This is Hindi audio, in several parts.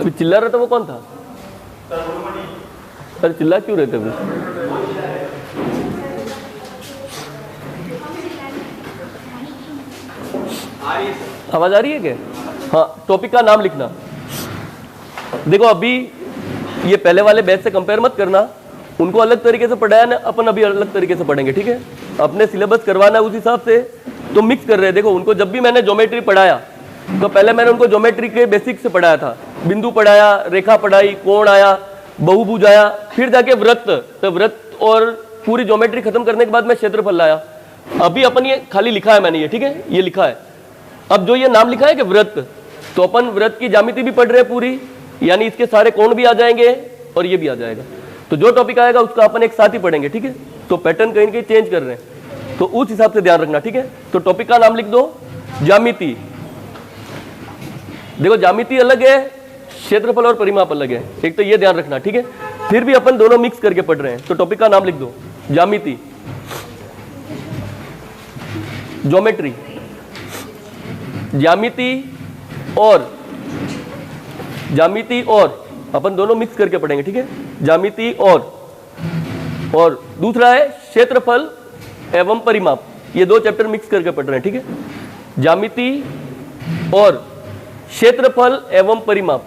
फिर चिल्ला रहा था वो कौन था? अरे चिल्ला क्यों रहे थे वो? आवाज आ रही है क्या? हाँ, टॉपिक का नाम लिखना। देखो अभी ये पहले वाले बैच से कंपेयर मत करना, उनको अलग तरीके से पढ़ाया ना, अपन अभी अलग तरीके से पढ़ेंगे, ठीक है? अपने सिलेबस करवाना है उस हिसाब से, तो मिक्स कर रहे हैं। देखो उनको जब भी मैंने ज्योमेट्री पढ़ाया तो पहले मैंने उनको ज्योमेट्री के बेसिक से पढ़ाया था, बिंदु पढ़ाया, रेखा पढ़ाई, कोण आया, बहुभुज आया, फिर जाके वृत्त, तो वृत्त और पूरी ज्योमेट्री खत्म करने के बाद मैं क्षेत्रफल लाया। अभी अपन ये खाली लिखा है मैंने, ये ठीक है, ये लिखा है। अब जो ये नाम लिखा है कि वृत्त, तो अपन वृत्त की ज्यामिति भी पढ़ रहे हैं पूरी, यानी इसके सारे कोण भी आ जाएंगे और ये भी आ जाएगा। तो जो टॉपिक आएगा उसका अपन एक साथ ही पढ़ेंगे, ठीक है? तो पैटर्न कहीं ना कहीं चेंज कर रहे हैं, तो उस हिसाब से ध्यान रखना, ठीक है? तो टॉपिक का नाम लिख दो ज्यामिति। देखो ज्यामिति अलग है, क्षेत्रफल और परिमाप अलग है, एक तो ये ध्यान रखना, ठीक है? फिर भी अपन दोनों मिक्स करके पढ़ रहे हैं, तो टॉपिक का नाम लिख दो ज्यामिति, ज्योमेट्री, ज्यामिति और अपन दोनों मिक्स करके पढ़ेंगे, ठीक है? ज्यामिति और दूसरा है क्षेत्रफल एवं परिमाप, ये दो चैप्टर मिक्स करके पढ़ रहे हैं, ठीक है? ज्यामिति और क्षेत्रफल एवं परिमाप,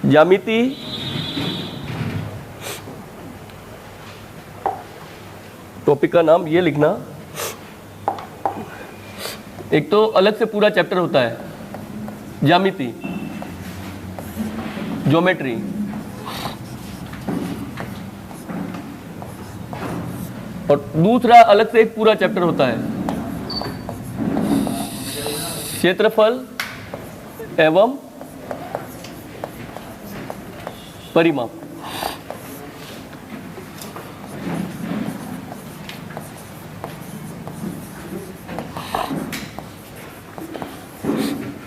ज्यामिति टॉपिक का नाम ये लिखना। एक तो अलग से पूरा चैप्टर होता है ज्यामिति, ज्योमेट्री, और दूसरा अलग से एक पूरा चैप्टर होता है क्षेत्रफल एवं परिमाप।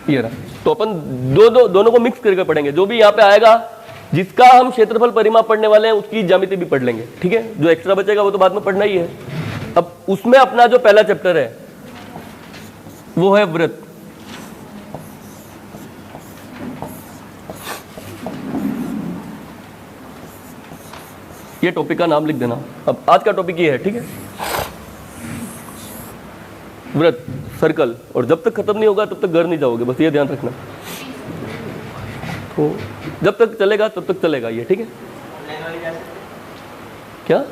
ये रहा। तो अपन दोनों को मिक्स करके पढ़ेंगे। जो भी यहाँ पे आएगा, जिसका हम क्षेत्रफल परिमाप पढ़ने वाले हैं, उसकी ज्यामिति भी पढ़ लेंगे, ठीक है? जो एक्स्ट्रा बचेगा वो तो बाद में पढ़ना ही है। अब उसमें अपना जो पहला चैप्टर है वो है वृत्त। ये टॉपिक का नाम लिख देना। अब आज का टॉपिक ये है, ठीक है? वृत्त, सर्कल, और जब तक खत्म नहीं होगा तब तक घर नहीं जाओगे, बस ये ध्यान रखना। तो जब तक चलेगा तब तक चलेगा ये, ठीक है? क्या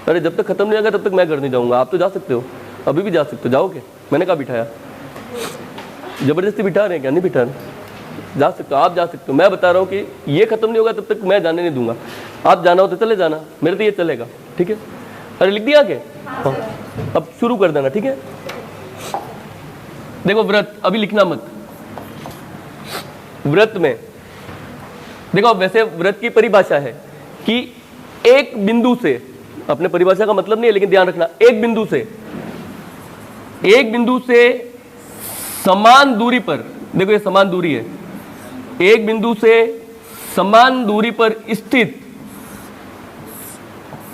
अरे जब तक खत्म नहीं होगा तब तक मैं घर नहीं जाऊंगा। आप तो जा सकते हो, अभी भी जा सकते हो, जाओगे? मैंने कहा बिठाया, जबरदस्ती बिठा रहे हैं क्या? नहीं बिठा रहे, जा सकते हो, आप जा सकते हो। मैं बता रहा हूँ कि ये खत्म नहीं होगा तब तक मैं जाने नहीं दूंगा। आप जाना हो तो चले जाना, मेरे तो ये चलेगा, ठीक है? अरे लिख दिया क्या? हाँ, अब शुरू कर देना, ठीक है? देखो वृत्त, अभी लिखना मत। वृत्त में देखो, वैसे वृत्त की परिभाषा है कि एक बिंदु से, अपने परिभाषा का मतलब नहीं है लेकिन ध्यान रखना, एक बिंदु से समान दूरी पर, देखो ये समान दूरी है, एक बिंदु से समान दूरी पर स्थित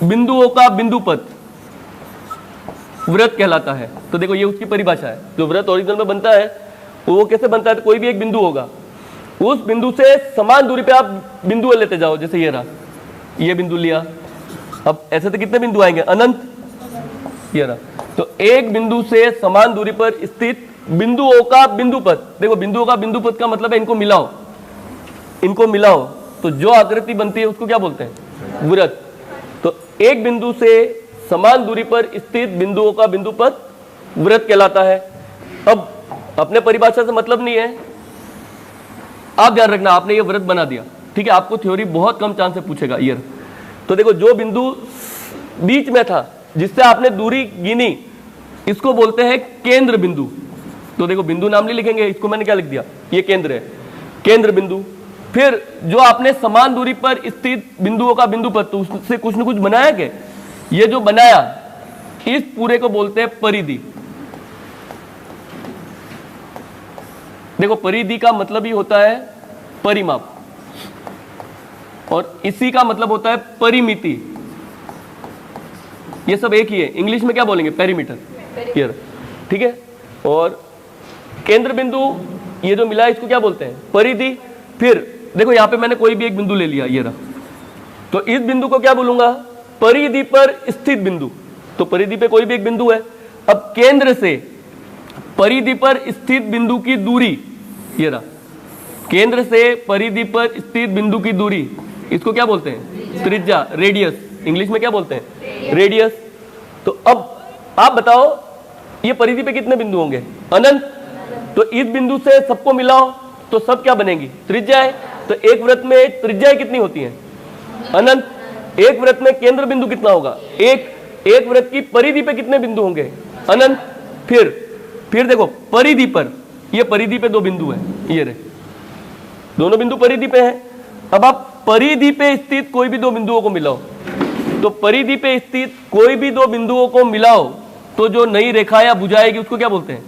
बिंदुओं का बिंदुपथ वृत्त कहलाता है। तो देखो ये उसकी परिभाषा है। जो वृत्त ओरिजिनल में बनता है वो कैसे बनता है? तो कोई भी एक बिंदु होगा, उस बिंदु से समान दूरी पे आप बिंदु लेते जाओ। जैसे ये रहा, ये बिंदु लिया, अब ऐसे तो कितने बिंदु आएंगे? अनंत। ये रहा, तो एक बिंदु से समान दूरी पर स्थित बिंदुओं का बिंदुपथ। देखो बिंदुओं का बिंदुपथ का मतलब है इनको मिलाओ, तो जो आकृति बनती है उसको क्या बोलते हैं? वृत्त। तो एक बिंदु से समान दूरी पर स्थित बिंदुओं का बिंदुपथ वृत्त कहलाता है। अब अपने परिभाषा से मतलब नहीं है, आप ध्यान रखना, आपने ये वृत्त बना दिया, ठीक है? आपको थ्योरी बहुत कम चांस से पूछेगा ईयर। तो देखो जो बिंदु बीच में था जिससे आपने दूरी गिनी, इसको बोलते हैं केंद्र बिंदु। तो देखो बिंदु नाम नहीं लिखेंगे, इसको मैंने क्या लिख दिया? ये केंद्र है, केंद्र बिंदु। फिर जो आपने समान दूरी पर स्थित बिंदुओं का बिंदुपथ, तो उससे कुछ न कुछ बनाया क्या? ये जो बनाया, इस पूरे को बोलते हैं परिधि। देखो परिधि का मतलब ही होता है परिमाप, और इसी का मतलब होता है परिमिति। ये सब एक ही है। इंग्लिश में क्या बोलेंगे? पेरीमीटर। ये ठीक है। और केंद्र बिंदु ये जो मिला इसको क्या बोलते हैं? परिधि। फिर देखो यहाँ पे मैंने कोई भी एक बिंदु ले लिया, ये रहा, तो इस बिंदु को क्या बोलूंगा? परिधि पर स्थित बिंदु। तो परिधि पे कोई भी एक बिंदु है। अब केंद्र से परिधि पर स्थित बिंदु की दूरी, ये रहा, केंद्र से परिधि पर स्थित बिंदु की दूरी, इसको क्या बोलते हैं? त्रिज्या, रेडियस। इंग्लिश में क्या बोलते हैं? रेडियस। तो अब आप बताओ ये परिधि पे कितने बिंदु होंगे? अनंत। तो इस बिंदु से सबको मिलाओ तो सब क्या बनेगी? त्रिज्याएं। तो एक वृत्त में त्रिज्याएं कितनी होती हैं? अनंत। एक वृत्त में केंद्र बिंदु कितना होगा? एक वृत्त की परिधि पे कितने बिंदु होंगे? अनंत। फिर देखो परिधि पर, ये परिधि पे दो बिंदु हैं, ये रहे, दोनों बिंदु परिधि पे हैं। अब आप परिधि पे स्थित कोई भी दो बिंदुओं को मिलाओ, तो परिधि पे स्थित कोई भी दो बिंदुओं को मिलाओ तो जो नई रेखा या भुजा आएगी उसको क्या बोलते हैं?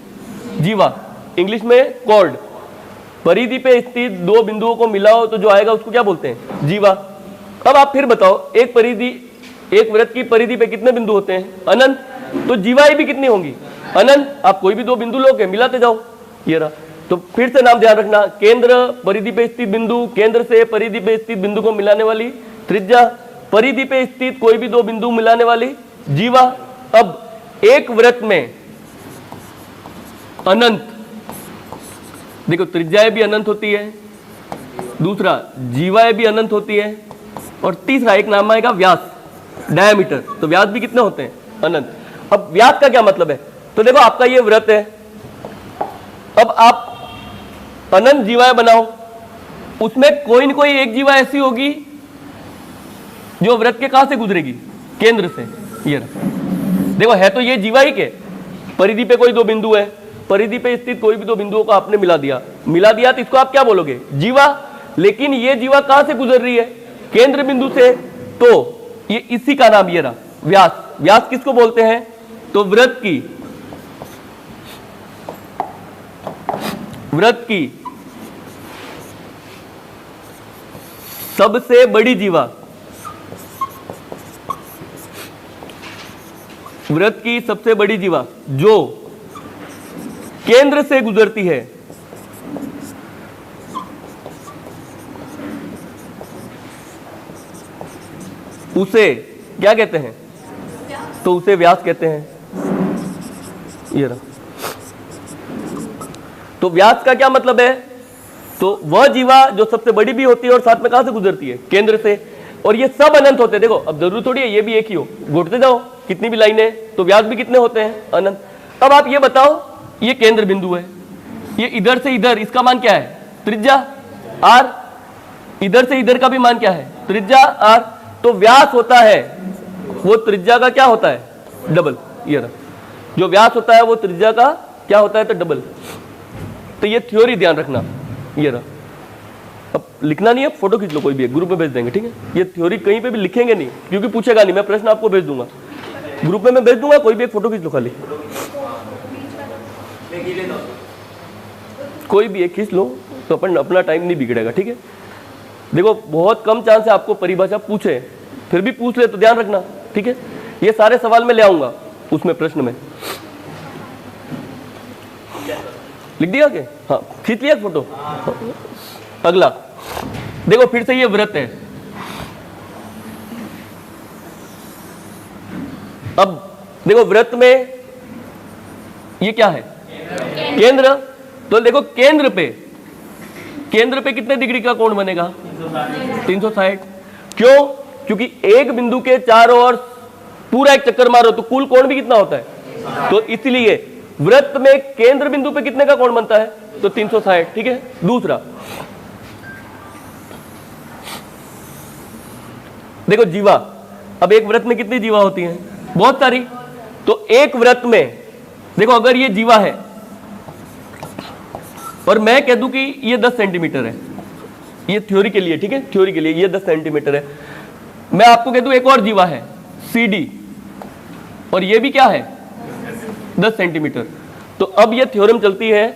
जीवा। इंग्लिश में कॉर्ड। परिधि पे स्थित दो बिंदुओं को मिलाओ तो जो आएगा उसको क्या बोलते हैं? जीवा। अब आप फिर बताओ एक वृत्त की परिधि पे कितने बिंदु होते हैं? अनंत। तो जीवाएं भी कितनी होंगी? अनंत। आप कोई भी दो बिंदु लोगे, मिलाते जाओ, ये रहा। तो फिर से नाम ध्यान रखना, केंद्र परिधि पे स्थित बिंदु, केंद्र से परिधि पे स्थित बिंदु को मिलाने वाली त्रिज्या, परिधि पे स्थित कोई भी दो बिंदु मिलाने वाली जीवा। अब एक वृत्त में अनंत, देखो त्रिज्याएं भी अनंत होती है, दूसरा जीवाएं भी अनंत होती है, और तीसरा एक नाम आएगा व्यास, डायमीटर। तो व्यास भी कितने होते हैं? अनंत। अब व्यास का क्या मतलब है? तो देखो आपका ये वृत्त है, अब आप अनंत जीवाएं बनाओ, उसमें कोई न कोई एक जीवा ऐसी होगी जो वृत्त के कहां से गुजरेगी? केंद्र से। ये देखो है तो ये जीवा ही के, परिधि पे कोई दो बिंदु है, परिधि पे स्थित कोई भी दो बिंदुओं को आपने मिला दिया तो इसको आप क्या बोलोगे? जीवा। लेकिन ये जीवा कहां से गुजर रही है? केंद्र बिंदु से। तो ये इसी का नाम ये रहा, व्यास। व्यास किसको बोलते हैं? तो वृत्त की सबसे बड़ी जीवा, वृत्त की सबसे बड़ी जीवा जो केंद्र से गुजरती है, उसे क्या कहते हैं? तो उसे व्यास कहते हैं। ये रहा। तो व्यास का क्या मतलब है? तो वह जीवा जो सबसे बड़ी भी होती है और साथ में कहां से गुजरती है? केंद्र से। और ये सब अनंत होते हैं। देखो अब जरूर थोड़ी है ये भी एक ही हो, घुटते जाओ कितनी भी लाइनें, तो व्यास भी कितने होते हैं? अनंत। अब आप ये बताओ, ये केंद्र बिंदु है, ये इधर से इधर, इसका मान क्या है? त्रिज्या आर। इधर से इधर का भी मान क्या है? त्रिज्या आर। तो व्यास होता है वो त्रिज्या का क्या होता है? डबल। ये रहा, जो व्यास होता है वो त्रिज्या का क्या होता है? तो डबल। तो ये थ्योरी ध्यान रखना, ये रहा। अब लिखना नहीं है, फोटो खींच लो, कोई भी है, ग्रुप में भेज देंगे, ठीक है? ये थ्योरी कहीं पे भी लिखेंगे नहीं, क्योंकि पूछेगा नहीं, मैं प्रश्न आपको भेज दूंगा, ग्रुप में मैं भेज दूंगा, कोई भी एक फोटो खींच लो, खाली कोई भी एक खींच लो, तो अपन अपना टाइम नहीं बिगड़ेगा, ठीक है? देखो बहुत कम चांस है आपको परिभाषा पूछे, फिर भी पूछ ले तो ध्यान रखना, ठीक है? ये सारे सवाल में ले आऊंगा उसमें प्रश्न में। लिख दिया क्या? हाँ, खींच लिया फोटो। अगला देखो, फिर से ये वृत्त है। अब देखो वृत्त में ये क्या है? केंद्र। तो देखो केंद्र पे कितने डिग्री का कोण बनेगा? 360। क्यों? क्योंकि एक बिंदु के चारों ओर पूरा एक चक्कर मारो तो कुल कोण भी कितना होता है? तो इसलिए वृत्त में केंद्र बिंदु पे कितने का कोण बनता है? तो 360, ठीक है? दूसरा देखो जीवा। अब एक वृत्त में कितनी जीवा होती हैं? बहुत सारी। तो एक वृत्त में देखो अगर ये जीवा है और मैं कह दूं कि ये 10 सेंटीमीटर है, ये थ्योरी के लिए, ठीक है? थ्योरी के लिए ये 10 सेंटीमीटर है। मैं आपको कह दूं एक और जीवा है CD, और ये भी क्या है? 10 सेंटीमीटर। तो अब ये थ्योरम चलती है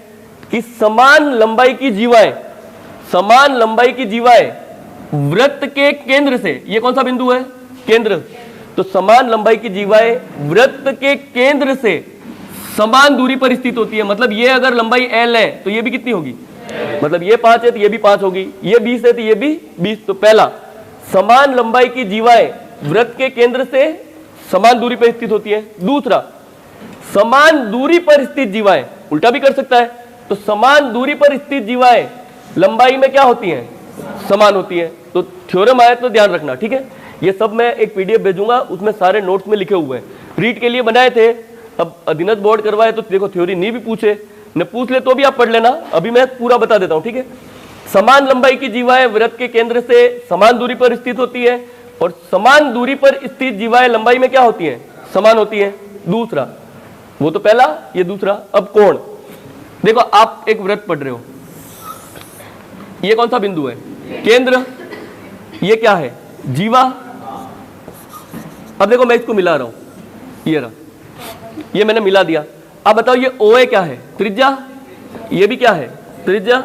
कि समान लंबाई की जीवाएं वृत्त के केंद्र से, ये कौन सा बिंदु है? केंद्र। तो समान लंबाई की जीवाएं वृत्त के केंद्र से समान दूरी पर स्थित होती है। मतलब ये अगर लंबाई l है तो ये भी कितनी होगी, मतलब ये 5 है तो ये भी 5 होगी, ये 20 है तो ये भी 20। तो पहला, समान लंबाई की जीवाएं वृत्त के केंद्र से समान दूरी पर स्थित होती है। दूसरा, समान दूरी पर स्थित जीवाएं, उल्टा भी कर सकता है, तो समान दूरी पर स्थित जीवाएं लंबाई में क्या होती हैं, समान होती हैं। तो थ्योरम आया तो ध्यान रखना, ठीक है। ये सब मैं एक पीडीएफ भेजूंगा, उसमें सारे नोट्स में लिखे हुए हैं, रीड के लिए बनाए थे। अब अधीनस्थ बोर्ड करवाए तो देखो थ्योरी नहीं भी पूछे, न पूछ ले तो भी आप पढ़ लेना, अभी मैं पूरा बता देता हूं, ठीक है। समान लंबाई की जीवाएं वृत्त के केंद्र से समान दूरी पर स्थित होती है, और समान दूरी पर स्थित जीवाएं लंबाई में क्या होती हैं, समान होती हैं। दूसरा, वो तो पहला, ये दूसरा। अब कोण, देखो आप एक वृत्त पढ़ रहे हो, ये कौन सा बिंदु है, केंद्र, ये क्या है, जीवा। अब देखो मैं इसको मिला रहा हूं, ये रहा, ये मैंने मिला दिया। अब बताओ ये OA क्या है, त्रिज्या, ये भी क्या है, त्रिज्या,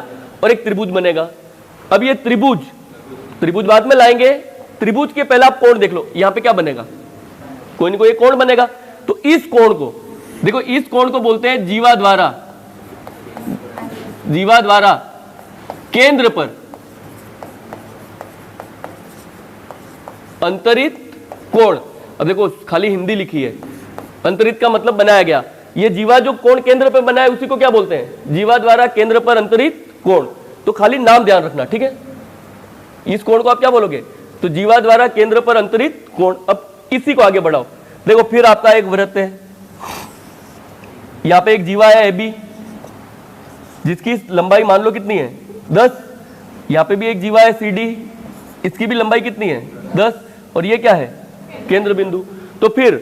और एक त्रिभुज बनेगा। अब ये त्रिभुज, त्रिभुज बाद में लाएंगे, त्रिभुज के पहले आप कोण देख लो, यहां पे क्या बनेगा, कोई ना कोई कोण बनेगा। तो इस कोण को देखो, इस कोण को बोलते हैं जीवा द्वारा, जीवा द्वारा केंद्र पर अंतरित कोण। अब देखो खाली हिंदी लिखी है, अंतरित का मतलब बनाया गया, ये जीवा जो कोण केंद्र पर बना है उसी को क्या बोलते हैं, जीवा द्वारा केंद्र पर अंतरित कोण। तो खाली नाम ध्यान रखना, ठीक है। इस कोण को आप क्या बोलोगे, तो जीवा द्वारा केंद्र पर अंतरित कोण। अब इसी को आगे बढ़ाओ, देखो फिर आपका एक वृत्त है, यहां पे एक जीवा है AB, जिसकी लंबाई मान लो कितनी है, 10। यहां पे भी एक जीवा है CD, इसकी भी लंबाई कितनी है, 10, और ये क्या है, केंद्र बिंदु। तो फिर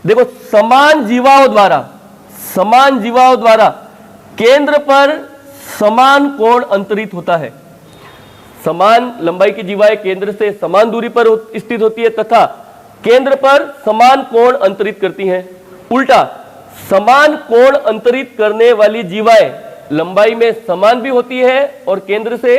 देखो समान जीवाओं द्वारा, समान जीवाओं द्वारा केंद्र पर समान कोण अंतरित होता है। समान लंबाई की जीवाएं केंद्र से समान दूरी पर स्थित होती है तथा केंद्र पर समान कोण अंतरित करती हैं। उल्टा, समान कोण अंतरित करने वाली जीवाएं लंबाई में समान भी होती है और केंद्र से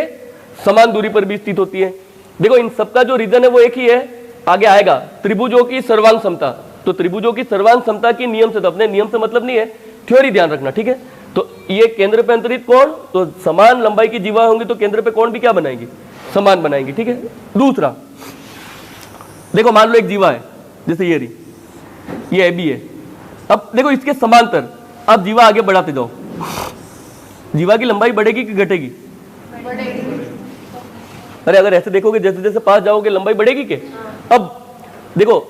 समान दूरी पर भी स्थित होती है। देखो इन सबका जो रीजन है वो एक ही है, आगे आएगा, त्रिभुजों की सर्वांग समता। तो त्रिभुजों की सर्वांग समता की नियम से, तो अपने नियम से मतलब नहीं है, थ्योरी ध्यान रखना, ठीक है। तो ये केंद्र पे अंतरित कोण, तो समान लंबाई की जीवा होंगी तो केंद्र पे कोण भी क्या बनाएंगी, समान बनाएंगी, ठीक है। दूसरा, देखो मान लो एक जीवा है, जैसे ये रही, ये AB है। अब देखो इसके समांतर अब जीवा आगे बढ़ाते जाओ, जीवा की लंबाई बढ़ेगी कि घटेगी, अरे अगर ऐसे देखोगे जैसे जैसे पास जाओगे लंबाई बढ़ेगी के। अब देखो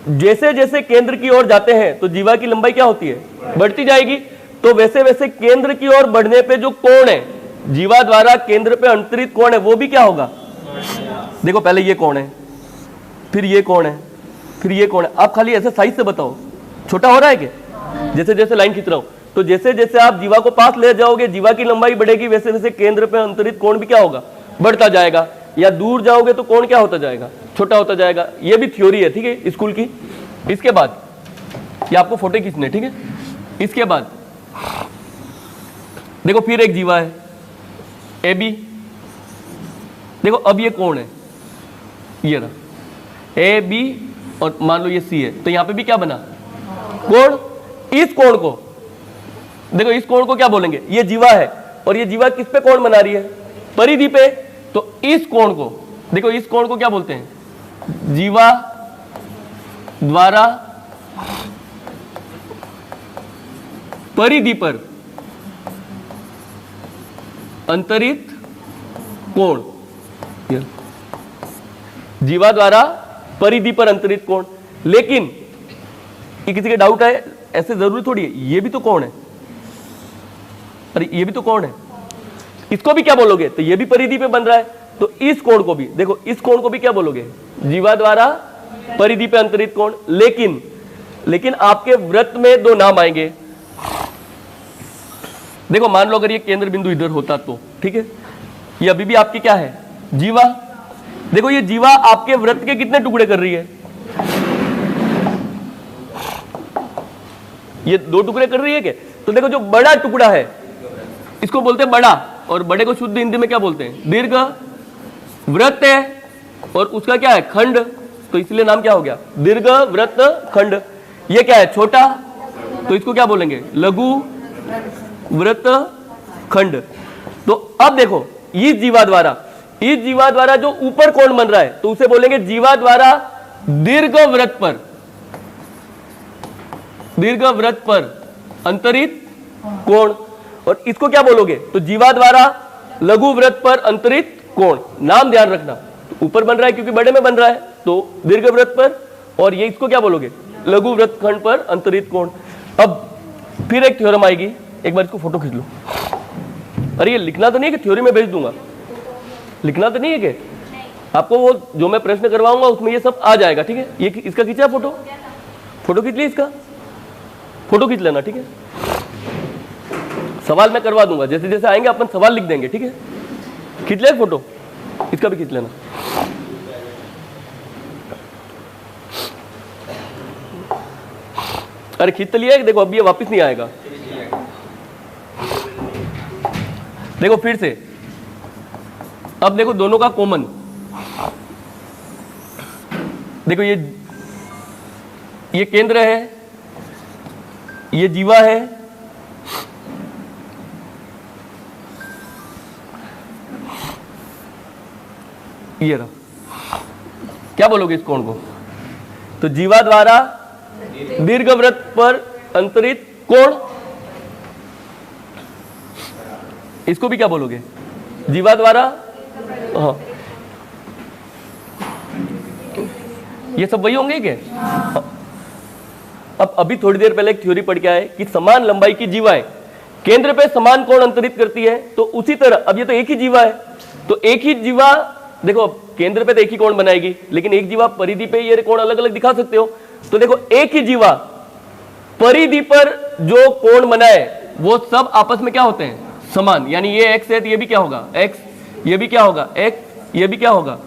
जैसे जैसे केंद्र की ओर जाते हैं तो जीवा की लंबाई क्या होती है, बढ़ती जाएगी। तो वैसे वैसे केंद्र की ओर बढ़ने पे जो कोण है, जीवा द्वारा केंद्र पे अंतरित कोण है, वो भी क्या होगा, देखो पहले ये कोण है, फिर ये कोण है, फिर ये कोण है। आप खाली ऐसे साइज से बताओ, छोटा हो रहा है क्या, जैसे जैसे लाइन खींच रहा हूं, तो जैसे जैसे आप जीवा को पास ले जाओगे जीवा की लंबाई बढ़ेगी, वैसे वैसे केंद्र पे अंतरित कोण भी क्या होगा, बढ़ता जाएगा। या दूर जाओगे तो कोण क्या होता जाएगा, छोटा होता जाएगा। ये भी थ्योरी है, ठीक है, स्कूल की। इसके बाद ये आपको फोटो खींचने, ठीक है। इसके बाद देखो फिर एक जीवा है AB, देखो अब ये कोण है, ये रहा AB, और मान लो ये C है, तो यहां पे भी क्या बना, कोण। इस कोण को देखो, इस कोण को क्या बोलेंगे, ये जीवा है, और ये जीवा किस पे कोण बना रही है, परिधि पे। तो इस कोण को देखो, इस कोण को क्या बोलते हैं, जीवा द्वारा परिधि पर अंतरित कोण, जीवा द्वारा परिधि पर अंतरित कोण। लेकिन ये किसी के डाउट है, ऐसे जरूरी थोड़ी है, ये भी तो कोण है, अरे ये भी तो कोण है, इसको भी क्या बोलोगे, तो ये भी परिधि पे बन रहा है। तो इस कोण को भी देखो, इस कोण को भी क्या बोलोगे, जीवा द्वारा परिधि पे अंतरित कोण। लेकिन आपके वृत्त में दो नाम आएंगे। देखो मान लो अगर ये केंद्र बिंदु इधर होता तो, ठीक है, ये अभी भी आपकी क्या है, जीवा। देखो ये जीवा आपके वृत्त के कितने टुकड़े कर रही है, ये 2 टुकड़े कर रही है क्या। तो देखो जो बड़ा टुकड़ा है इसको बोलते हैं बड़ा, और बड़े को शुद्ध हिंदी में क्या बोलते हैं, दीर्घ। वृत्त है और उसका क्या है, खंड, तो इसलिए नाम क्या हो गया, दीर्घ वृत्त खंड। ये क्या है, छोटा, तो इसको क्या बोलेंगे? लघु वृत्तखंड। तो अब देखो इस जीवा द्वारा जो ऊपर कोण बन रहा है तो उसे बोलेंगे जीवा द्वारा दीर्घवृत्त पर अंतरित कोण। और इसको क्या बोलोगे? तो जीवा द्वारा लघु वृत्त पर अंतरित कोण। नाम ध्यान रखना, ऊपर बन रहा है क्योंकि बड़े में बन रहा है तो दीर्घवृत्त पर, और ये इसको क्या बोलोगे? लघु वृत्तखंड पर अंतरित कोण। अब फिर एक थ्योरम आएगी, एक बार इसको फोटो खींच लो। अरे ये लिखना तो नहीं है कि थ्योरी में भेज दूंगा, लिखना तो नहीं है कि आपको वो जो मैं प्रश्न करवाऊंगा उसमें ये सब आ जाएगा, ठीक है? ये इसका खींचा फोटो खींच ली, इसका फोटो खींच लेना, ठीक है? सवाल मैं करवा दूंगा, जैसे जैसे आएंगे अपन सवाल लिख देंगे, ठीक है? खींच ले फोटो, इसका भी खींच लेना। अरे खींच तो लिया, देखो अभी ये वापस नहीं आएगा। देखो फिर से, अब देखो दोनों का कॉमन, देखो ये केंद्र है, ये जीवा है, ये रहा। क्या बोलोगे इस कोण को? तो जीवा द्वारा दीर्घवृत्त पर अंतरित कोण, इसको भी क्या बोलोगे? जीवा द्वारा, हाँ ये सब वही होंगे क्या? अब अभी थोड़ी देर पहले एक थ्योरी पढ़ के आए कि समान लंबाई की जीवाएं केंद्र पे समान कोण अंतरित करती है, तो उसी तरह अब ये तो एक ही जीवा है, तो एक ही जीवा देखो केंद्र पे तो एक ही कोण बनाएगी, लेकिन एक जीवा परिधि पे ये कोण अलग अलग दिखा सकते हो। तो देखो एक ही जीवा परिधि पर जो कोण बनाए वो सब आपस में क्या होते हैं? समान। यानी ये x है तो ये भी क्या होगा? x, ये भी क्या होगा? x, ये भी क्या होगा?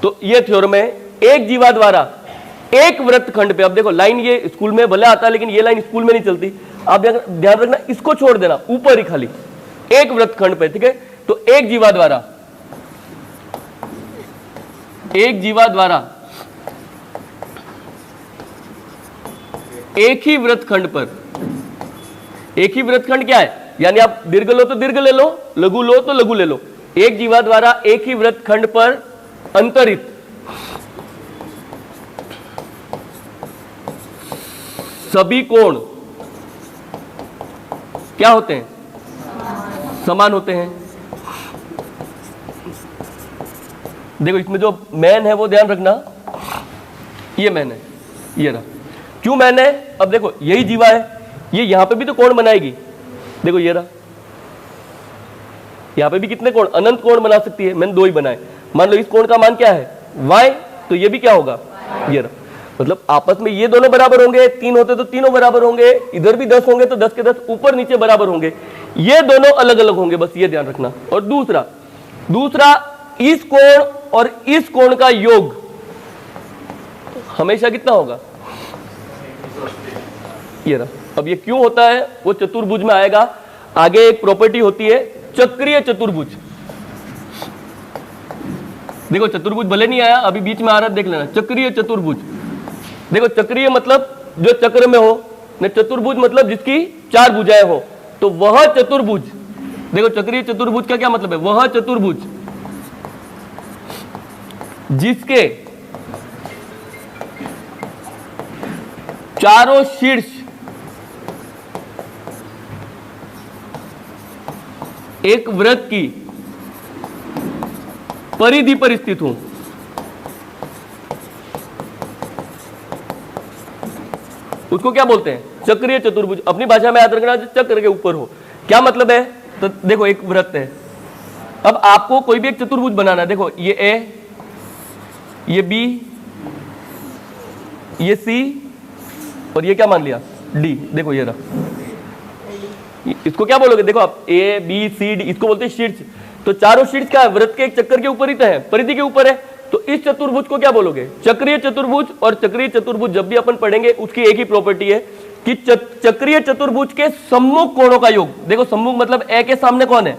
तो ये थ्योरम है एक जीवा द्वारा एक वृत्तखंड पे। अब देखो लाइन ये स्कूल में भले आता है लेकिन ये लाइन स्कूल में नहीं चलती, आप ध्यान रखना, इसको छोड़ देना, ऊपर ही खाली एक वृत्तखंड पे, ठीक है? तो एक जीवा द्वारा एक ही वृत्तखंड पर, एक ही वृत्तखंड क्या है? यानी आप दीर्घ लो तो दीर्घ ले लो, लघु लो तो लघु ले लो। एक जीवा द्वारा एक ही वृत्तखंड पर अंतरित सभी कोण क्या होते हैं? समान होते हैं। देखो इसमें जो मैन है वो ध्यान रखना, ये मैन है, ये रहा। क्यों मैन है? अब देखो यही जीवा है, ये यहां पे भी तो कोण बनाएगी, देखो ये रहा, यहां पे भी कितने कोण? अनंत कोण बना सकती है, मैंने दो ही बनाए। मान लो इस कोण का मान क्या है? y, तो ये भी क्या होगा? ये रहा। मतलब आपस में ये दोनों बराबर होंगे, तीन होते तो तीनों बराबर होंगे, इधर भी 10 होंगे तो 10 के 10 ऊपर नीचे बराबर होंगे, ये दोनों अलग अलग होंगे, बस ये ध्यान रखना। और दूसरा इस कोण और इस कोण का योग हमेशा कितना होगा? ये रहा। अब ये क्यों होता है वो चतुर्भुज में आएगा। आगे एक प्रॉपर्टी होती है चक्रीय चतुर्भुज। देखो चतुर्भुज भले नहीं आया, अभी बीच में आ रहा है, देख लेना। चक्रीय चतुर्भुज, देखो चक्रीय मतलब जो चक्र में हो, न चतुर्भुज मतलब जिसकी 4 भुजाएं हो, तो वह चतुर्भुज। देखो चक्रीय चतुर्भुज का क्या मतलब है? वह चतुर्भुज जिसके चारों शीर्ष एक वृत्त की परिधि पर स्थित हो। उसको क्या बोलते हैं? चक्रीय चतुर्भुज। अपनी भाषा में याद रखना, चक्र के ऊपर हो। क्या मतलब है? तो देखो एक वृत्त है, अब आपको कोई भी एक चतुर्भुज बनाना है। देखो ये ए, ये बी, ये सी और ये क्या मान लिया? डी। देखो ये रहा। इसको क्या बोलोगे? देखो आप ए बी सी डी, इसको बोलते हैं शीर्ष। तो चारों शीर्ष क्या है? वृत्त के एक चक्कर के ऊपर ही तो है, परिधि के ऊपर है। तो इस चतुर्भुज को क्या बोलोगे? चक्रीय चतुर्भुज। और चक्रीय चतुर्भुज जब भी अपन पढ़ेंगे उसकी एक ही प्रॉपर्टी है कि चक्रीय चतुर्भुज के सम्मुख कोणों का योग। देखो सम्मुख मतलब ए के सामने कौन है?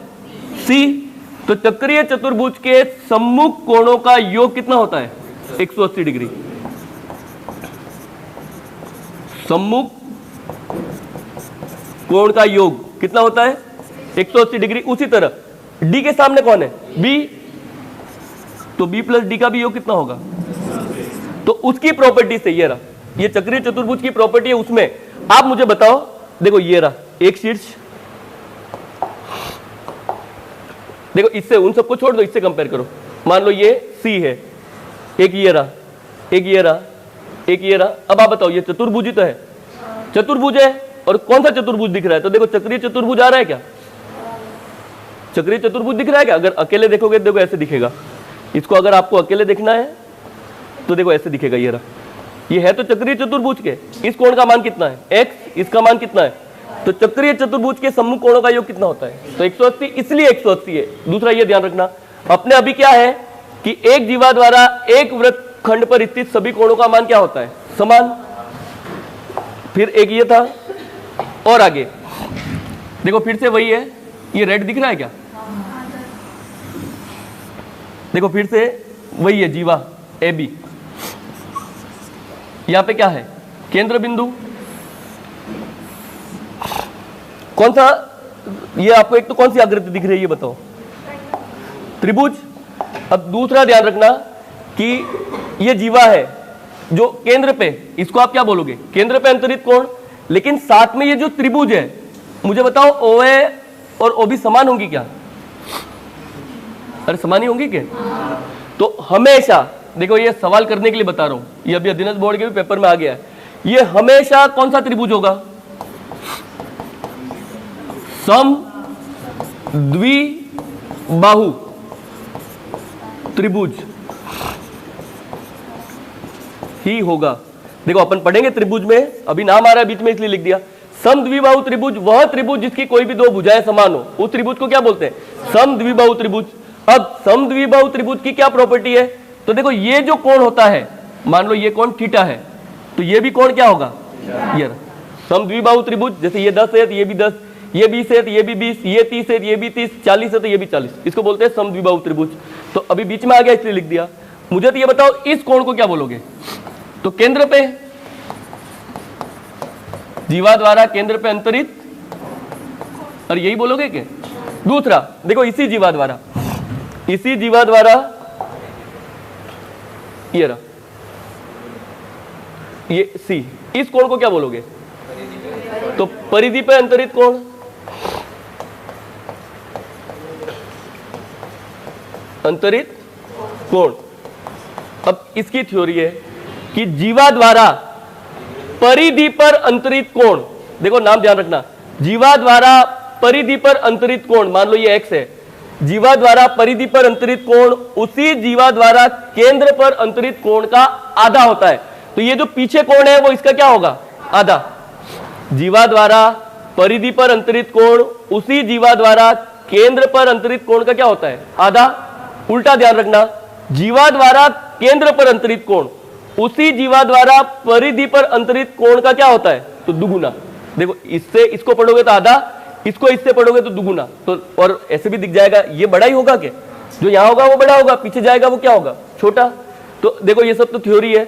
सी। तो चक्रीय चतुर्भुज के सम्मुख कोणों का योग कितना होता है? 180 डिग्री। सम्मुख कोण का योग कितना होता है 180 डिग्री। उसी तरह डी के सामने कौन है बी, तो बी प्लस डी का भी योग कितना होगा, तो उसकी प्रॉपर्टी से ये रहा, ये चक्रीय चतुर्भुज की प्रॉपर्टी है। उसमें आप मुझे बताओ, देखो ये रहा एक शीर्ष, देखो इससे उन सबको छोड़ दो, इससे कंपेयर करो। मान लो ये सी है, एक ये रहा, एक ये रहा, एक ये रहा। अब आप बताओ ये चतुर्भुज ही तो है, चतुर्भुज है, और कौन सा चतुर्भुज दिख रहा है, तो देखो चक्रीय चतुर्भुज आ रहा है क्या, चक्रीय चतुर्भुज दिख रहा है क्या। अगर अकेले देखोगे देखो ऐसे दिखेगा, इसको अगर आपको अकेले देखना है तो देखो ऐसे दिखेगा, ये रहा, ये है तो चक्रीय चतुर्भुज के। इस कोण का मान कितना है x, इसका मान कितना है, तो चक्रीय चतुर्भुज के सम्मुख कोणों का योग कितना होता है, तो 180, इसलिए 180 है। दूसरा ये ध्यान रखना, अपने अभी क्या है कि एक जीवा द्वारा एक वृत्तखंड पर स्थित सभी कोणों का मान क्या होता है, समान। फिर एक ये था, और आगे देखो फिर से वही है, ये रेड दिख रहा है क्या, देखो फिर से वही है जीवा ए बी, यहां पे क्या है केंद्र बिंदु, कौन सा, ये आपको एक तो कौन सी आकृति दिख रही है ये बताओ, त्रिभुज। अब दूसरा ध्यान रखना कि ये जीवा है जो केंद्र पे, इसको आप क्या बोलोगे केंद्र पे अंतरित कोण, लेकिन साथ में ये जो त्रिभुज है, मुझे बताओ OA और OB समान होंगी क्या, अरे समान ही होंगी क्या। तो हमेशा देखो, ये सवाल करने के लिए बता रहा हूं, ये अभी अधीनस्थ बोर्ड के भी पेपर में आ गया है, ये हमेशा कौन सा त्रिभुज होगा, सम द्विबाहु त्रिभुज ही होगा। देखो अपन पढ़ेंगे त्रिभुज में, अभी नाम आ रहा है बीच में इसलिए लिख दिया। सम द्विबाहु त्रिभुज वह त्रिभुज जिसकी कोई भी दो भुजाएं समान हो, उस त्रिभुज को क्या बोलते हैं, सम द्विबाहु त्रिभुज। अब सम द्विबाहु त्रिभुज की क्या प्रॉपर्टी है, तो देखो ये जो कोण होता है, मान लो ये कोण थीटा है, तो ये भी कोण क्या होगा, ये सम द्विबाहु त्रिभुज, जैसे ये 10 है तो ये भी 10, ये 20 है तो ये भी 20, ये 30 है तो ये भी 30, 40 है तो ये भी 40, इसको बोलते हैं सम द्विबाहु त्रिभुज। तो अभी बीच में आ गया इसलिए लिख दिया। मुझे तो ये बताओ इस कोण को क्या बोलोगे, तो केंद्र पे, जीवा द्वारा केंद्र पे अंतरित, और यही बोलोगे क्या। दूसरा देखो इसी जीवा द्वारा, इसी जीवा द्वारा ये रहा, ये सी, इस कोण को क्या बोलोगे, तो परिधि पे अंतरित कोण, अंतरित कोण। अब इसकी थ्योरी है कि जीवा द्वारा परिधि पर अंतरित कोण, देखो नाम ध्यान रखना, जीवा द्वारा परिधि पर अंतरित कोण, मान लो ये x है, जीवा द्वारा परिधि पर अंतरित कोण उसी जीवा द्वारा केंद्र पर अंतरित कोण का आधा होता है। तो ये जो पीछे कोण है वो इसका क्या होगा, आधा। जीवा द्वारा परिधि पर अंतरित कोण उसी जीवा द्वारा केंद्र पर अंतरित कोण का क्या होता है, आधा। उल्टा ध्यान रखना, जीवा द्वारा केंद्र पर अंतरित कोण उसी जीवा द्वारा परिधि पर अंतरित कोण का क्या होता है, तो दुगुना। देखो इससे इसको पढ़ोगे तो आधा, इसको इससे पढ़ोगे तो दुगुना, तो और ऐसे भी दिख जाएगा, ये बड़ा ही होगा क्या, जो यहां होगा वो बड़ा होगा, पीछे जाएगा वो क्या होगा, छोटा। तो देखो ये सब तो थ्योरी है।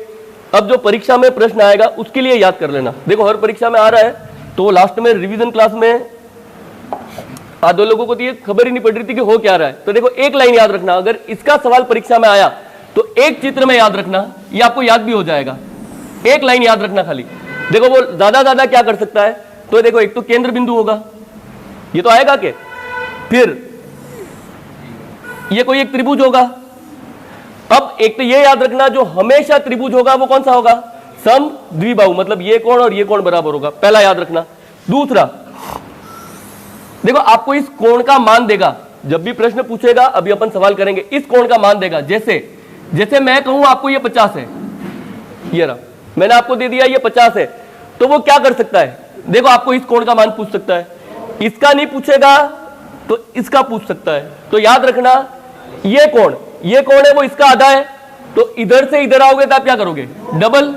अब जो परीक्षा में प्रश्न आएगा उसके लिए याद कर लेना। देखो हर परीक्षा में आ रहा है, तो वो लास्ट में रिवीजन क्लास में आधे लोगों को तो ये खबर ही नहीं पड़ रही थी कि हो क्या रहा है। तो देखो एक लाइन याद रखना, अगर इसका सवाल परीक्षा में आया तो एक चित्र में याद रखना, ये आपको याद भी हो जाएगा। एक लाइन याद रखना खाली। देखो वो ज्यादा क्या कर सकता है, तो देखो एक तो केंद्र बिंदु होगा, ये तो आएगा के, फिर ये कोई एक त्रिभुज होगा। अब एक तो ये याद रखना, जो हमेशा त्रिभुज होगा वो कौन सा होगा, सम द्विबाहु, मतलब ये कोण और ये कोण बराबर होगा, पहला याद रखना। दूसरा देखो आपको इस कोण का मान देगा, जब भी प्रश्न पूछेगा, अभी अपन सवाल करेंगे, इस कोण का मान देगा। जैसे मैं कहूं आपको ये 50 है, ये रहा, मैंने आपको दे दिया ये 50 है, तो वो क्या कर सकता है, देखो आपको इस कोण का मान पूछ सकता है। इसका नहीं पूछेगा तो इसका पूछ सकता है। तो याद रखना ये कोण है वो इसका आधा है, तो इधर से इधर आओगे तो आप क्या करोगे, डबल।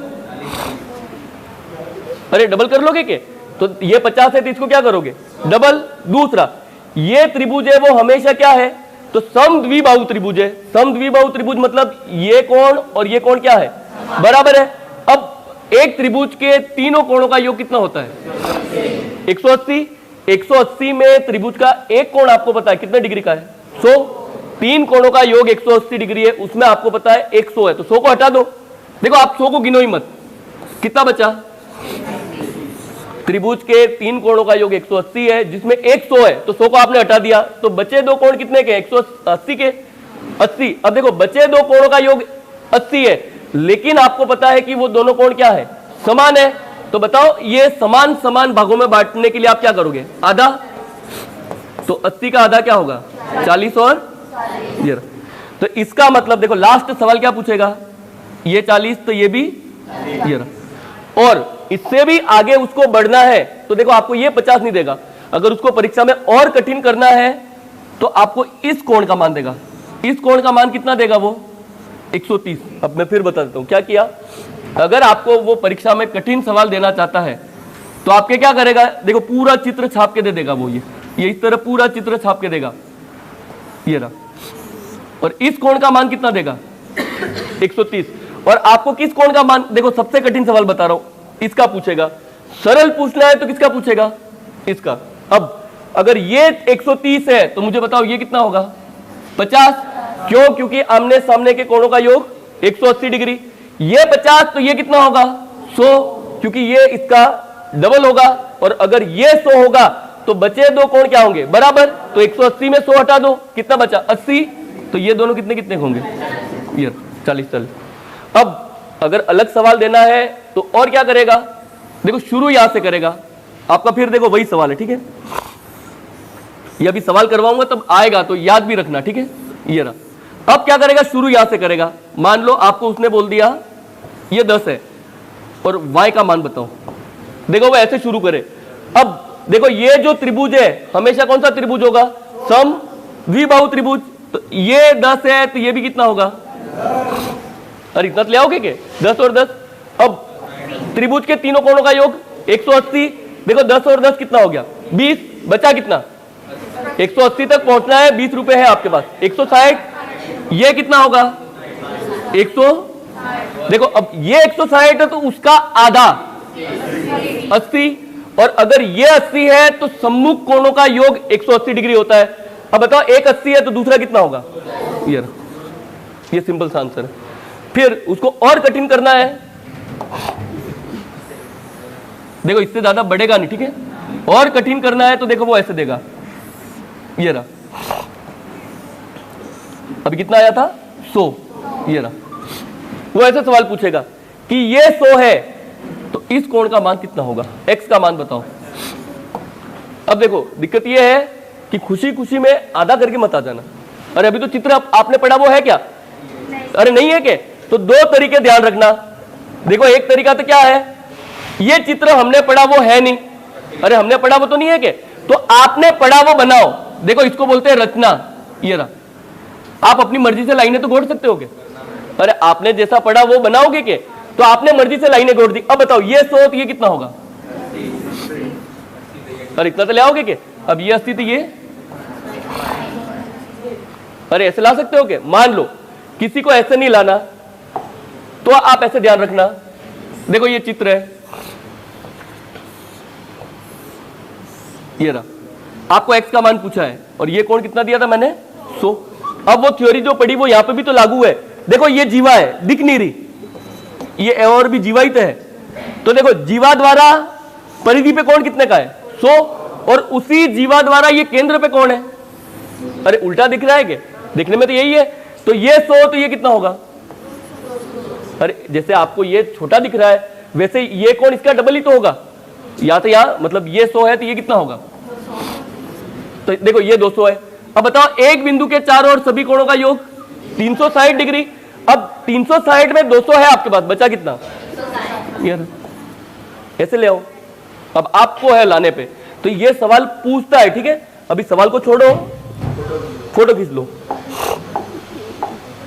अरे डबल कर लोगे क्या, तो ये 50 है तो इसको क्या करोगे, डबल। दूसरा ये त्रिभुज है वो हमेशा क्या है, तो समद्विबाहु त्रिभुज है। समद्विबाहु त्रिभुज मतलब ये कोण और ये कोण क्या है, बराबर है। अब एक त्रिभुज के तीनों कोणों का योग कितना होता है, 180, 180 में त्रिभुज का एक कोण आपको पता है कितने डिग्री का है, 100। 3 कोणों का योग 180 डिग्री है, उसमें आपको पता है 100 है, तो 100 को हटा दो। देखो आप 100 को गिनो ही मत, कितना बचा? त्रिभुज के 3 कोणों का योग 180 है, जिसमें 100 है, तो 100 को आपने हटा दिया, तो बचे 2 कोण कितने के? 180 के 80। अब देखो बचे 2 कोणों का योग 80 है, लेकिन आपको पता है कि वो दोनों कोण क्या है? समान है। तो बताओ ये समान समान भागों में बांटने के लिए आप क्या करोगे? आधा। तो 80 का आधा क्या होगा? 40 और ये। तो इसका मतलब देखो लास्ट सवाल क्या पूछेगा? ये 40 तो ये भी ये रहा। और इससे भी आगे उसको बढ़ना है तो देखो आपको ये 50 नहीं देगा। अगर उसको परीक्षा में और कठिन करना है तो आपको इस कोण का मान देगा। इस कोण का मान कितना देगा वो? 130। अब मैं फिर बता देता हूं क्या किया। अगर आपको वो परीक्षा में कठिन सवाल देना चाहता है तो आपके क्या करेगा? देखो पूरा चित्र छाप के दे देगा वो, ये इस तरह पूरा चित्र छाप के देगा, ये रहा। और इस कोण का मान कितना देगा? 130। और आपको किस कोण का मान, देखो सबसे कठिन सवाल बता रहा हूं, इसका पूछेगा। सरल पूछना है तो किसका पूछेगा? इसका। अब अगर ये 130 है तो मुझे बताओ ये कितना होगा? 50। क्यों? क्योंकि आमने सामने के कोणों का योग 180 डिग्री। ये 50 तो ये कितना होगा? 100, क्योंकि ये इसका डबल होगा। और अगर ये 100 होगा तो बचे 2 कोण क्या होंगे? बराबर। तो 180 में 100 हटा दो, कितना बचा? 80। तो ये दोनों कितने कितने होंगे? ये 40। अब अगर अलग सवाल देना है तो और क्या करेगा? देखो शुरू यहां से करेगा आपका, फिर देखो वही सवाल है, ठीक है। ये अभी सवाल करवाऊंगा तब आएगा तो याद भी रखना, ठीक है। ये रहा। अब क्या करेगा? शुरू यहां से करेगा। मान लो आपको उसने बोल दिया ये 10 है और y का मान बताओ। देखो वो ऐसे शुरू करे। अब देखो ये जो त्रिभुज है हमेशा कौन सा त्रिभुज होगा? सम द्विबाहु त्रिभुज। तो ये 10 है तो ये भी कितना होगा? अरे इतना तो ले आओगे के? 10 और 10। अब त्रिभुज के तीनों कोणों का योग 180। देखो 10 और 10 कितना हो गया? 20। बचा कितना? 180 तक पहुंचना है, 20 रुपए है आपके पास। 160। ये कितना होगा? 100। देखो अब ये 160 है तो उसका आधा 80। और अगर ये 80 है तो सम्मुख कोणों का योग 180 डिग्री होता है। अब बताओ एक 80 है तो दूसरा कितना होगा? ये सिंपल सा आंसर है। फिर उसको और कठिन करना है। देखो इससे ज्यादा बढ़ेगा नहीं, ठीक है। और कठिन करना है तो देखो वो ऐसे देगा, ये रहा। अभी कितना आया था? 100। ये रहा। वो ऐसे सवाल पूछेगा कि ये 100 है तो इस कोण का मान कितना होगा? x का मान बताओ। अब देखो दिक्कत ये है कि खुशी खुशी में आधा करके मत आ जाना। अरे अभी तो चित्र आपने पढ़ा वो है क्या? अरे नहीं है क्या? तो 2 तरीके ध्यान रखना। देखो एक तरीका तो क्या है, ये चित्र हमने पढ़ा वो है नहीं। अरे हमने पढ़ा वो तो नहीं है क्या? तो आपने पढ़ा वो बनाओ। देखो इसको बोलते हैं रचना। ये रहा। आप अपनी मर्जी से लाइनें तो जोड़ सकते हो क्या? अरे आपने जैसा पढ़ा वो बनाओगे क्या? तो आपने मर्जी से लाइनें जोड़ दी। अब बताओ ये 100 तो ये कितना होगा? अरे इतना तो ले आओगे क्या? अब ये 80 तो ये, अरे ऐसे ला सकते हो क्या? मान लो किसी को ऐसे नहीं लाना तो आप ऐसे ध्यान रखना। देखो ये चित्र है, ये रहा। आपको x का मान पूछा है और ये कोण कितना दिया था मैंने? 100। अब वो थ्योरी जो पढ़ी वो यहां पे भी तो लागू है। देखो ये जीवा है, दिख नहीं रही, ये और भी जीवा ही तो है। तो देखो जीवा द्वारा परिधि पे कोण कितने का है? 100। और उसी जीवा द्वारा ये केंद्र पे कोण है। अरे उल्टा दिख रहा है क्या? दिखने में तो यही है। तो ये 100 तो ये कितना होगा? अरे जैसे आपको ये छोटा दिख रहा है वैसे ये कोण इसका डबल ही तो होगा। या तो यहां मतलब ये 100 है तो ये कितना होगा? तो देखो ये 200 है। अब बताओ एक बिंदु के चारों ओर सभी कोणों का योग 360 डिग्री। अब 360 में 200 है आपके पास, बचा कितना? यार ऐसे ले आओ। अब आपको है लाने पे। तो ये सवाल पूछता है, ठीक है। अभी सवाल को छोड़ो, फोटो खींच लो।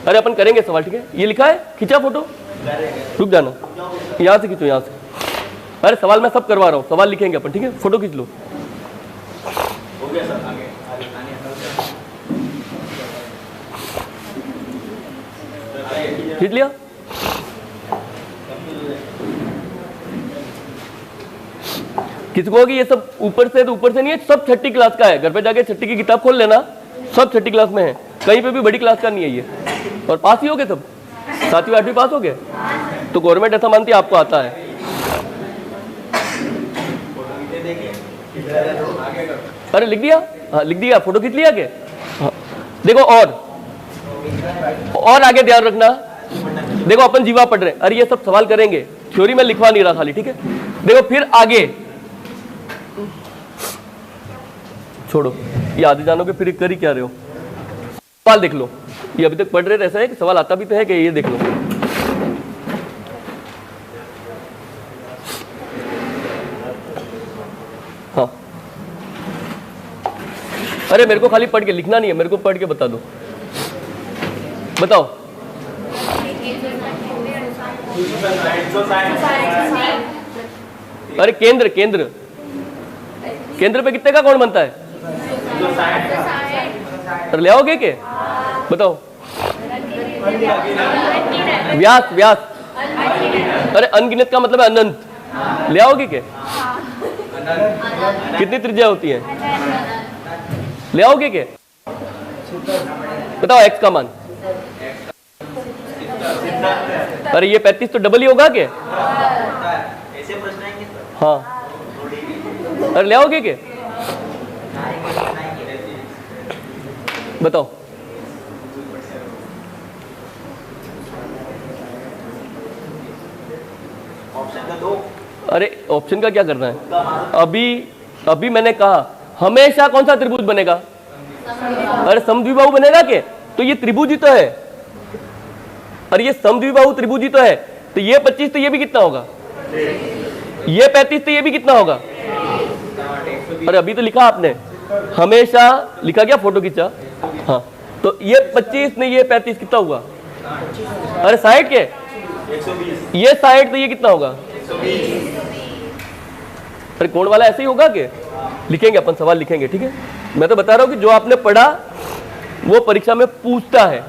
अरे अपन करेंगे सवाल, ठीक है। ये लिखा है, खींचा फोटो? रुक जाना, यहां से खींचो, यहां से। अरे सवाल मैं सब करवा रहा हूं, सवाल लिखेंगे अपन, ठीक है। फोटो खींच लो। खींच लिया? किसी को कि ये सब ऊपर से, तो ऊपर से नहीं है, सब छठी क्लास का है। घर पे जाके छठी की किताब खोल लेना, सब छठी क्लास में है, कहीं पे भी बड़ी क्लास का नहीं है ये। और पास ही हो गए सब, 7वीं 8वीं पास हो गए। तो गवर्नमेंट ऐसा मानती है आपको आता है। अरे लिख दिया, हाँ लिख दिया, फोटो खींच लिया के। हाँ। देखो और आगे ध्यान रखना, देखो अपन जीवा पढ़ रहे हैं, अरे ये सब सवाल करेंगे, थ्योरी में लिखवा नहीं रहा खाली, ठीक है। देखो फिर आगे छोड़ो, ये आधे जानोगे फिर कर ही क्या रहे हो। सवाल देख लो, ये अभी तक पढ़ रहे थे, ऐसा है कि सवाल आता भी तो है कि ये देख लो। हाँ अरे मेरे को खाली पढ़ के लिखना नहीं है, मेरे को पढ़ के बता दो, बताओ। अरे केंद्र केंद्र केंद्र पे कितने का कौन बनता है? अरे ले आओगे के? बताओ। व्यास व्यास, अरे अनगिनत का मतलब है अनंत, ले आओगे के? कितनी त्रिज्या होती है? ले आओगे के? बताओ एक्स का मान। अरे ये 35 तो डबल ही होगा के? हाँ अरे ले आओगे के? बताओ। अरे ऑप्शन का क्या करना है? अभी मैंने कहा हमेशा कौन सा त्रिभुज बनेगा? अरे समद्विबाहु बनेगा के? तो ये त्रिभुज ही तो है। अरे ये समद्विबाहु त्रिभुज ही तो है, तो ये 25 तो ये भी कितना होगा? ये 35 तो ये भी कितना होगा? अरे अभी तो लिखा आपने, हमेशा लिखा क्या? फोटो खींचा। हाँ तो ये 25 नहीं, ये 35 कितना हुआ? अरे 60 के? ये 60 तो ये कितना होगा? अरे कोण वाला ऐसे ही होगा के? लिखेंगे अपन, सवाल लिखेंगे, ठीक है। मैं तो बता रहा हूं कि जो आपने पढ़ा वो परीक्षा में पूछता है,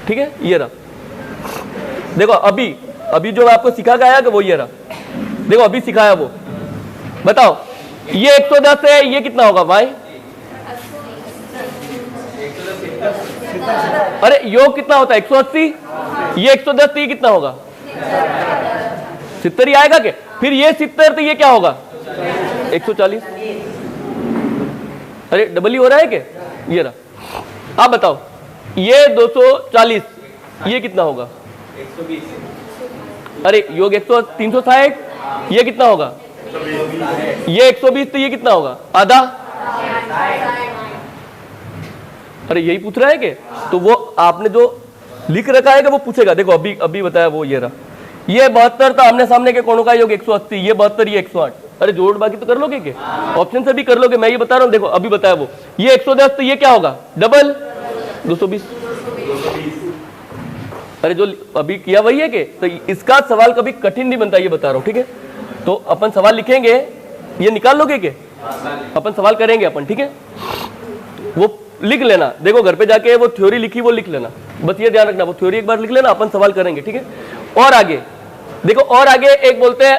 ठीक है। ये रहा, देखो अभी जो आपको सिखा गया कि वो ये रहा, देखो अभी सिखाया वो। बताओ ये 110 है, ये कितना होगा भाई? अरे योग कितना होता है? 180, ये 110 तो ये कितना होगा? 70 ही आएगा के? फिर ये 70 तो ये क्या होगा? 140। अरे डबल ही हो रहा है के? ये रहा। आप बताओ ये 240, ये कितना होगा? 120। अरे योग 360, ये कितना होगा? ये 120 तो ये कितना होगा? आधा। अरे यही पूछ रहा है के? तो वो आपने जो लिख रखा है कि वो पूछेगा। देखो अभी बताया वो, ये रहा। ये 72 तो आमने सामने के कोणों का योग 180, ये 72, ये 108। अरे जोड़ बाकी तो कर लोगे के? ऑप्शन से भी कर लोगे, मैं ये बता रहा हूँ। देखो अभी बताया वो, ये 110 तो ये क्या होगा? डबल 220। अरे जो अभी किया वही है के? तो इसका सवाल कभी कठिन नहीं बनता, ये बता रहा हूँ, ठीक है। तो अपन सवाल लिखेंगे, ये निकाल लोगे के? अपन सवाल करेंगे अपन, ठीक है। वो लिख लेना, देखो घर पे जाके वो थ्योरी लिखी वो लिख लेना, बस ये ध्यान रखना, वो थ्योरी एक बार लिख लेना, अपन सवाल करेंगे, ठीक है। और आगे देखो, और आगे एक बोलते हैं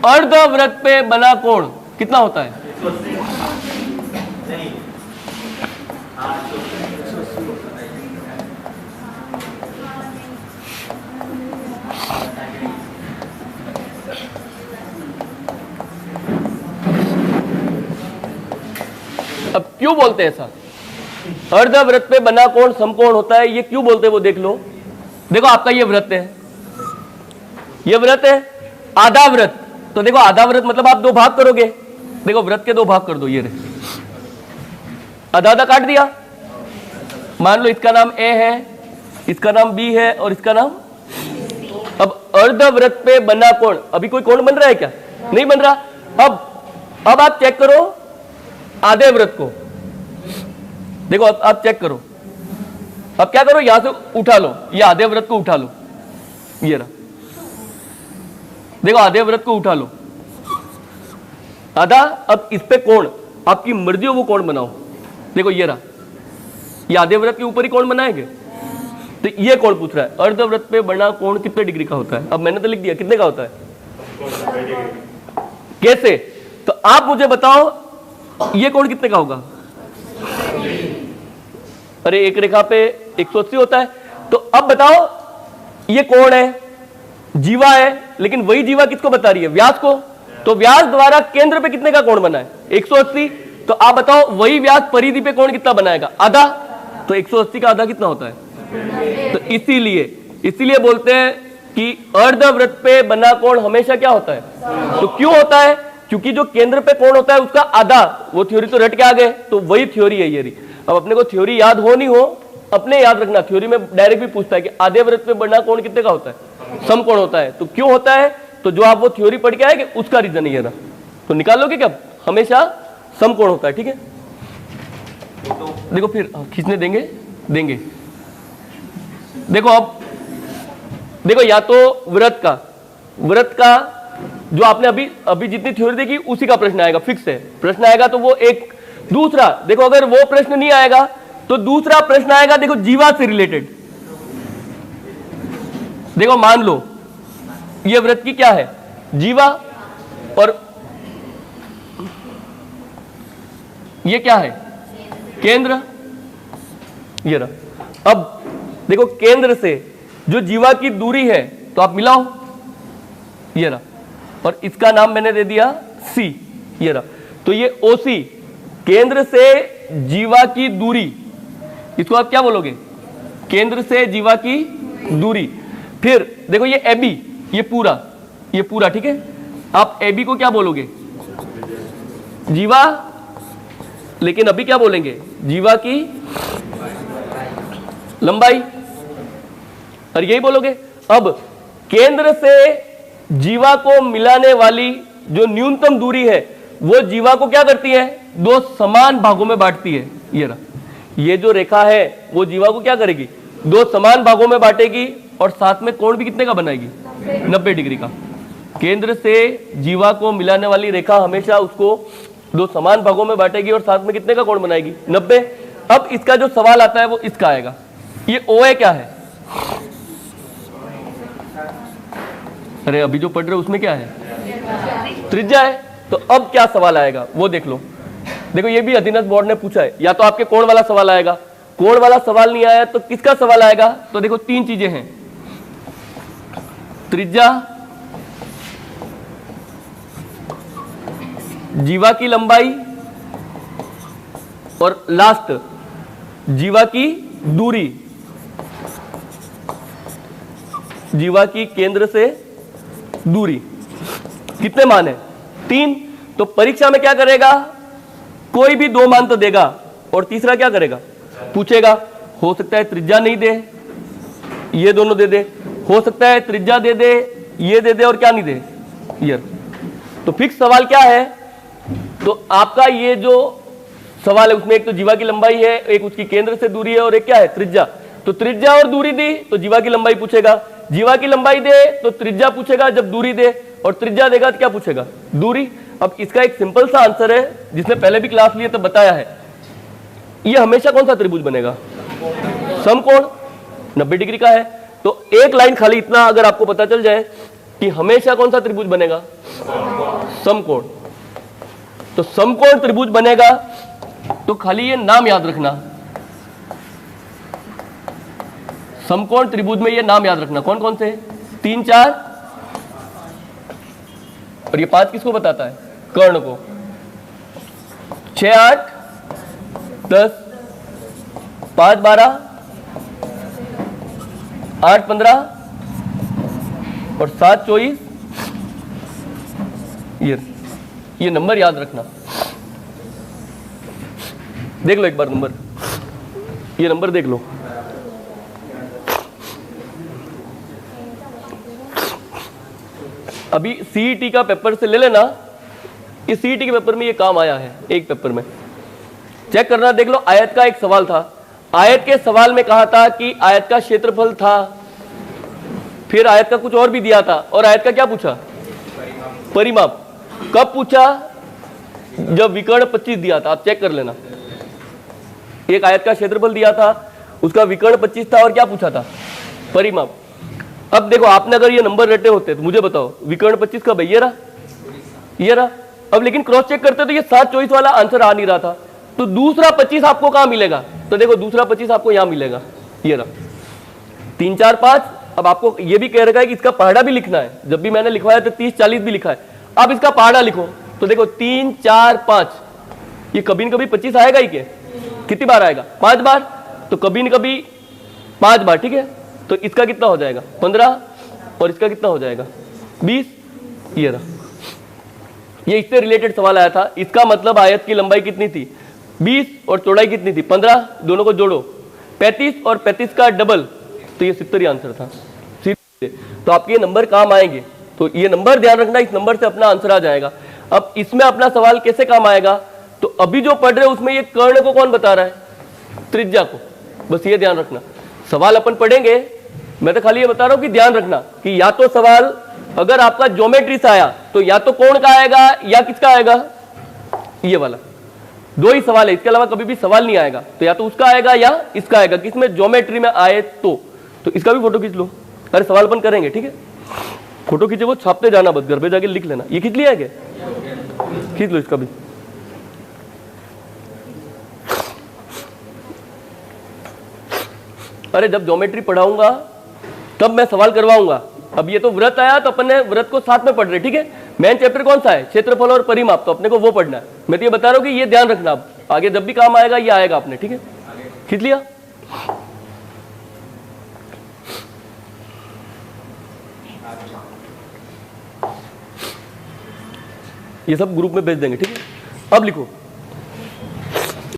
अर्धवृत्त पे बना कोण कितना होता है? अब क्यों बोलते हैं ऐसा? अर्धवृत्त पे बना कोण समकोण होता है, ये क्यों बोलते हैं वो देख लो। देखो आपका ये वृत्त है, ये वृत्त है, आधा वृत्त। तो देखो आधा वृत्त मतलब आप दो भाग करोगे, देखो वृत्त के दो भाग कर दो, ये रहे, आधा आधा काट दिया। मान लो इसका नाम ए है, इसका नाम बी है और इसका नाम। अब अर्धवृत्त पे बना कोण, अभी कोई कोण बन रहा है क्या? नहीं बन रहा। अब आप चेक करो आधे वृत्त को, देखो आप चेक करो। अब क्या करो, यहां से उठा लो, ये आधे वृत्त को उठा लो, ये रहा, देखो आधे वृत्त को उठा लो आधा। अब इस पे कोण आपकी मर्जी हो वो कोण बनाओ, देखो ये रहा, ये आधे वृत्त के ऊपर ही कोण बनाएंगे। तो ये कोण पूछ रहा है अर्धवृत्त पे बना कोण कितने डिग्री का होता है। अब मैंने तो लिख दिया कितने का होता है। कैसे? तो आप मुझे बताओ ये कोण कितने का होगा? अरे एक रेखा पे 180 होता है। तो अब बताओ ये कोण है, जीवा है, लेकिन वही जीवा किसको बता रही है? व्यास को। तो व्यास द्वारा केंद्र पे कितने का कोण बना है? 180। तो आप बताओ वही व्यास परिधि पे कोण कितना बनाएगा? आधा। तो 180 का आधा कितना होता है? तो इसीलिए बोलते हैं कि अर्धवृत्त पे बना कोण हमेशा क्या होता है? तो क्यों होता है? क्योंकि जो केंद्र पे कोण होता है उसका आधा, वो थ्योरी तो रट के आ गए, तो वही थ्योरी है ये रही। अब अपने को थ्योरी याद हो नहीं हो, अपने याद रखना, थ्योरी में डायरेक्ट भी पूछता है कि आधे वृत्त पे बना कोण कितने का होता है? समकोण होता है। तो क्यों होता है? तो जो आप वो थ्योरी पढ़ के आएंगे उसका रीजन ही है ना, तो निकाल लोगे क्या? हमेशा समकोण होता है। ठीक है, देखो फिर खींचने देंगे। देखो अब देखो, या तो वृत्त का जो आपने अभी जितनी थ्योरी देखी उसी का प्रश्न आएगा, फिक्स है प्रश्न आएगा। तो वो एक दूसरा देखो, अगर वो प्रश्न नहीं आएगा तो दूसरा प्रश्न आएगा, देखो जीवा से रिलेटेड। देखो मान लो ये वृत्त की क्या है? जीवा, और ये क्या है? केंद्र। ये रहा। अब देखो केंद्र से जो जीवा की दूरी है तो आप मिलाओ, ये रहा, और इसका नाम मैंने दे दिया सी, ये रहा। तो ये ओसी, केंद्र से जीवा की दूरी, इसको आप क्या बोलोगे? केंद्र से जीवा की दूरी। फिर देखो ये एबी, ये पूरा, ठीक है। आप एबी को क्या बोलोगे? जीवा, लेकिन अभी क्या बोलेंगे? जीवा की लंबाई, और यही बोलोगे। अब केंद्र से जीवा को मिलाने वाली जो न्यूनतम दूरी है वो जीवा को क्या करती है? दो समान भागों में बांटती है। ये रहा, ये जो रेखा है वो जीवा को क्या करेगी? दो समान भागों में बांटेगी, और साथ में कोण भी कितने का बनाएगी? 90 डिग्री का। केंद्र से जीवा को मिलाने वाली रेखा हमेशा उसको दो समान भागों में बांटेगी और साथ में कितने का कोण बनाएगी? 90। अब इसका जो सवाल आता है वो इसका आएगा, ये ओ है क्या है? अरे अभी जो पढ़ रहे हो उसमें क्या है? त्रिज्या है। तो अब क्या सवाल आएगा वो देख लो। देखो ये भी अधीनस्थ बोर्ड ने पूछा है, या तो आपके कोण वाला सवाल आएगा, कोण वाला सवाल नहीं आया तो किसका सवाल आएगा? तो देखो तीन चीजें हैं, त्रिज्या, जीवा की लंबाई, और लास्ट जीवा की दूरी, जीवा की केंद्र से दूरी। कितने मान है? 3। तो परीक्षा में क्या करेगा? कोई भी 2 मान तो देगा, और तीसरा क्या करेगा? पूछेगा। हो सकता है त्रिज्या नहीं दे, ये दोनों दे दे, हो सकता है त्रिज्या दे दे, ये दे दे, और क्या नहीं दे, ये। तो फिक्स सवाल क्या है? तो आपका ये जो सवाल है उसमें एक तो जीवा की लंबाई है, एक उसकी केंद्र से दूरी है, और एक क्या है? त्रिज्या। तो त्रिज्या और दूरी दी तो जीवा की लंबाई पूछेगा, जीवा की लंबाई दे तो त्रिज्या पूछेगा, जब दूरी दे, और त्रिज्या देगा तो क्या पूछेगा? दूरी। अब इसका एक सिंपल सा आंसर है जिसने पहले भी क्लास लिए तो बताया है, ये हमेशा कौन सा त्रिभुज बनेगा? समकोण, 90 डिग्री का है। तो एक लाइन खाली इतना अगर आपको पता चल जाए कि हमेशा कौन सा त्रिभुज बनेगा? समकोण। तो समकोण त्रिभुज बनेगा, तो खाली ये नाम याद रखना, समकोण त्रिभुज में ये नाम याद रखना। कौन कौन से? 3, 4, और ये 5 किसको बताता है? कर्ण को। 6, 8, 10, 5, 12, 8, 15, और 7, 24। ये नंबर याद रखना। देख लो एक बार नंबर, ये नंबर देख लो। अभी सीईटी का पेपर से ले लेना, इस सीईटी के पेपर में ये काम आया है, एक पेपर में चेक करना। देख लो, आयत का एक सवाल था, आयत के सवाल में कहा था कि आयत का क्षेत्रफल था, फिर आयत का कुछ और भी दिया था, और आयत का क्या पूछा? परिमाप। कब पूछा? जब विकर्ण 25 दिया था, आप चेक कर लेना। एक आयत का क्षेत्रफल दिया था, उसका विकर्ण 25 था, और क्या पूछा था? परिमाप। अब देखो आपने अगर ये नंबर रटे होते तो मुझे बताओ विकर्ण 25 कब है? ये रहा, अब लेकिन क्रॉस चेक करते तो ये 7 चॉइस वाला आंसर आ नहीं रहा था, तो दूसरा 25 आपको कहां मिलेगा? तो देखो दूसरा 25 आपको यहां मिलेगा, ये रहा 3 4 5। अब आपको ये भी कह रखा है कि इसका पहाड़ा भी लिखना है, जब भी मैंने लिखवाया तो 30 40 भी लिखा है, अब इसका पहाड़ा लिखो। तो देखो 3 4 5, ये कभी न कभी 25 आएगा ही, के कितनी बार आएगा? 5 बार, तो कभी न कभी 5 बार, ठीक है। तो इसका कितना हो जाएगा? 15, और इसका कितना हो जाएगा? 20। ये रहा, ये इससे रिलेटेड सवाल आया था। इसका मतलब आयत की लंबाई कितनी थी? 20, और चौड़ाई कितनी थी? 15, दोनों को जोड़ो 35, और 35 का डबल, तो ये 70 ही आंसर था। तो आपके ये नंबर काम आएंगे, तो ये नंबर ध्यान रखना, इस नंबर से अपना आंसर आ जाएगा। अब इसमें अपना सवाल कैसे काम आएगा? तो अभी जो पढ़ रहे हो उसमें ये कर्ण को कौन बता रहा है? त्रिज्या को, बस ये ध्यान रखना। सवाल अपन पढ़ेंगे, मैं तो खाली ये बता रहा हूं कि ध्यान रखना कि या तो सवाल अगर आपका ज्योमेट्री से आया तो या तो कोण का आएगा या किसका आएगा? ये वाला, दो ही सवाल है, इसके अलावा कभी भी सवाल नहीं आएगा। तो या तो उसका आएगा या इसका आएगा, किसमें? ज्योमेट्री में आए तो इसका भी फोटो खींच लो। अरे सवाल अपन करेंगे, ठीक है। फोटो खींचे वो छापते जाना, बस घर पे जाके लिख लेना। ये खींच लिया है क्या? खींच लो इसका भी। अरे जब ज्योमेट्री पढ़ाऊंगा तब मैं सवाल करवाऊंगा। अब ये तो व्रत आया तो अपन ने व्रत को साथ में पढ़ रहे, ठीक है। मेन चैप्टर कौन सा है? क्षेत्रफल और परिमाप, तो अपने को वो पढ़ना है। मैं तो ये बता रहा हूं कि ये ध्यान रखना, अब आगे जब भी काम आएगा ये आएगा आपने, ठीक है। खींच लिया? ये सब ग्रुप में भेज देंगे, ठीक है। अब लिखो